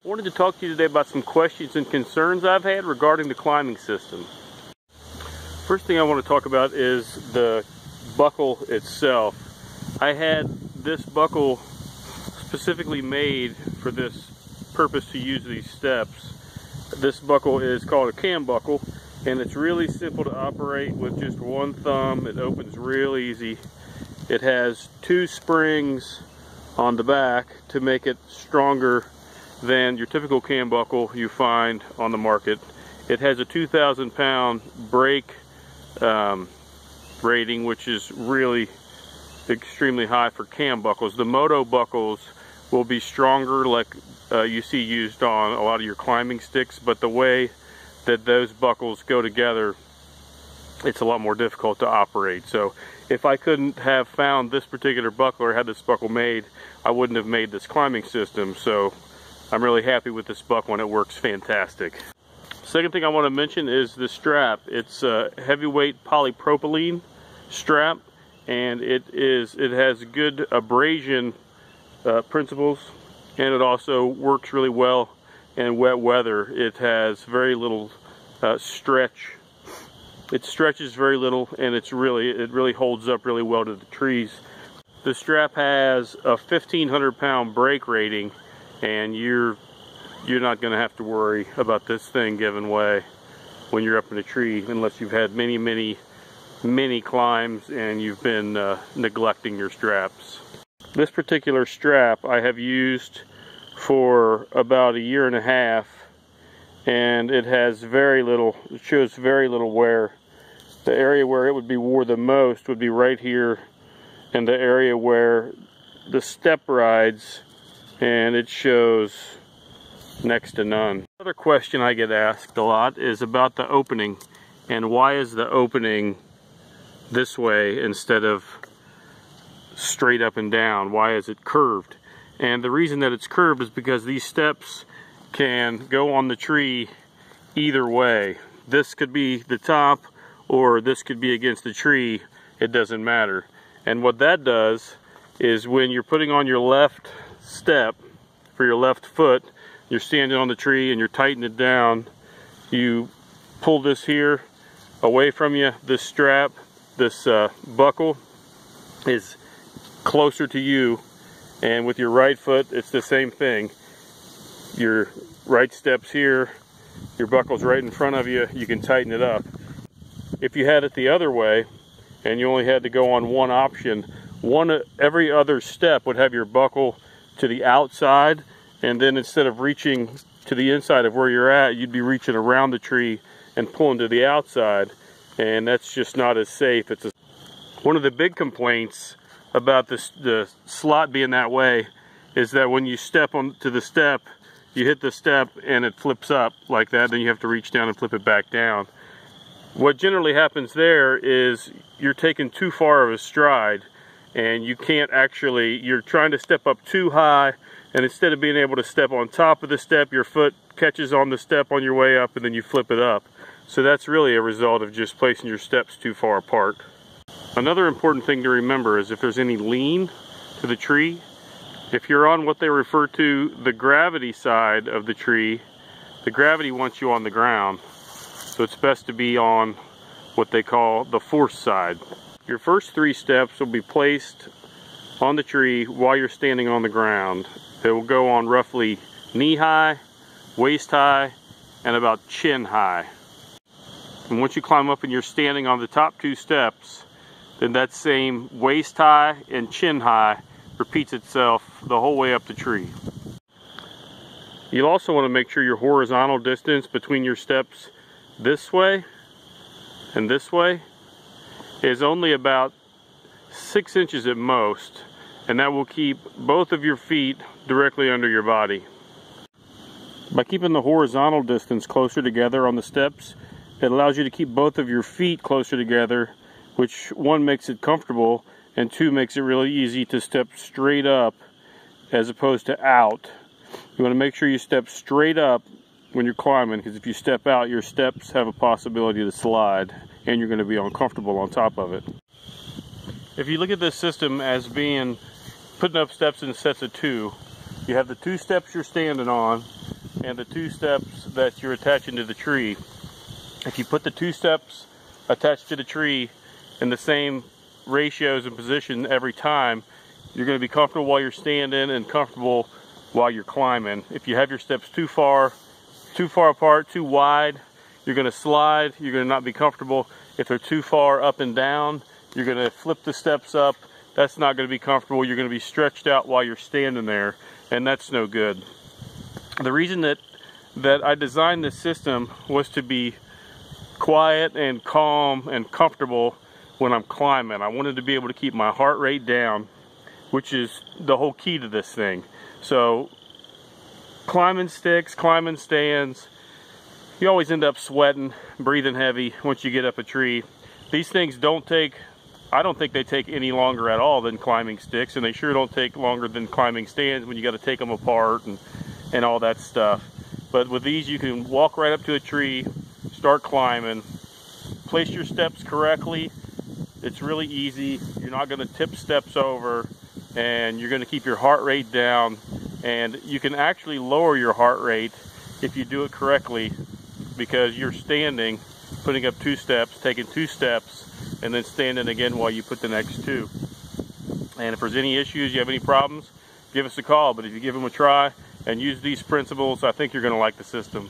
I wanted to talk to you today about some questions and concerns I've had regarding the climbing system. First thing I want to talk about is the buckle itself. I had this buckle specifically made for this purpose to use these steps. This buckle is called a cam buckle, and it's really simple to operate with just one thumb. It opens real easy. It has 2 springs on the back to make it stronger than your typical cam buckle you find on the market. It has a 2,000 pound brake rating, which is really extremely high for cam buckles. The moto buckles will be stronger, like you see used on a lot of your climbing sticks, but the way that those buckles go together, it's a lot more difficult to operate. So if I couldn't have found this particular buckle or had this buckle made, I wouldn't have made this climbing system. So I'm really happy with this buckle and it works fantastic. Second thing I want to mention is the strap. It's a heavyweight polypropylene strap, and it has good abrasion principles, and it also works really well in wet weather. It has very little stretch. It stretches very little, and it really holds up really well to the trees. The strap has a 1,500 pound brake rating, and you're not going to have to worry about this thing giving way when you're up in a tree, unless you've had many climbs and you've been neglecting your straps. This particular strap I have used for about 1.5 years, and it has it shows very little wear. The area where it would be wore the most would be right here, and the area where the step rides, and it shows next to none. Another question I get asked a lot is about the opening, and why is the opening this way instead of straight up and down? Why is it curved? And the reason that it's curved is because these steps can go on the tree either way. This could be the top, or this could be against the tree. It doesn't matter. And what that does is, when you're putting on your left step for your left foot, you're standing on the tree and you're tightening it down, you pull this here away from you. This strap, this buckle is closer to you, and with your right foot it's the same thing. Your right step's here, your buckle's right in front of you, you can tighten it up. If you had it the other way and you only had to go on one option, every other step would have your buckle to the outside, and then instead of reaching to the inside of where you're at, you'd be reaching around the tree and pulling to the outside, and that's just not as safe. One of the big complaints about the slot being that way is that when you step onto the step, you hit the step and it flips up like that, then you have to reach down and flip it back down. What generally happens there is you're taking too far of a stride, and you can't actually, you're trying to step up too high, and instead of being able to step on top of the step, your foot catches on the step on your way up, and then you flip it up. So that's really a result of just placing your steps too far apart. Another important thing to remember is if there's any lean to the tree, if you're on what they refer to the gravity side of the tree, the gravity wants you on the ground. So it's best to be on what they call the force side. Your first 3 steps will be placed on the tree while you're standing on the ground. They will go on roughly knee high, waist high, and about chin high. And once you climb up and you're standing on the top 2 steps, then that same waist high and chin high repeats itself the whole way up the tree. You'll also want to make sure your horizontal distance between your steps this way and this way is only about 6 inches at most, and that will keep both of your feet directly under your body. By keeping the horizontal distance closer together on the steps, it allows you to keep both of your feet closer together, which 1 makes it comfortable, and 2 makes it really easy to step straight up as opposed to out. You want to make sure you step straight up when you're climbing, because if you step out, your steps have a possibility to slide, and you're going to be uncomfortable on top of it. If you look at this system as being putting up steps in sets of 2, You have the 2 steps you're standing on and the 2 steps that you're attaching to the tree. If you put the 2 steps attached to the tree in the same ratios and position every time, you're going to be comfortable while you're standing and comfortable while you're climbing. If you have your steps too far apart, too wide, you're going to slide, you're going to not be comfortable. If they're too far up and down, you're going to flip the steps up. That's not going to be comfortable. You're going to be stretched out while you're standing there, and that's no good. The reason that I designed this system was to be quiet and calm and comfortable when I'm climbing. I wanted to be able to keep my heart rate down, which is the whole key to this thing. So climbing sticks, climbing stands, you always end up sweating, breathing heavy once you get up a tree. These things I don't think they take any longer at all than climbing sticks, and they sure don't take longer than climbing stands when you got to take them apart and all that stuff. But with these, you can walk right up to a tree, start climbing, place your steps correctly. It's really easy. You're not going to tip steps over, and you're going to keep your heart rate down, and you can actually lower your heart rate if you do it correctly, because you're standing, putting up 2 steps, taking 2 steps, and then standing again while you put the next 2. And if there's any issues, you have any problems, give us a call. But if you give them a try and use these principles, I think you're going to like the system.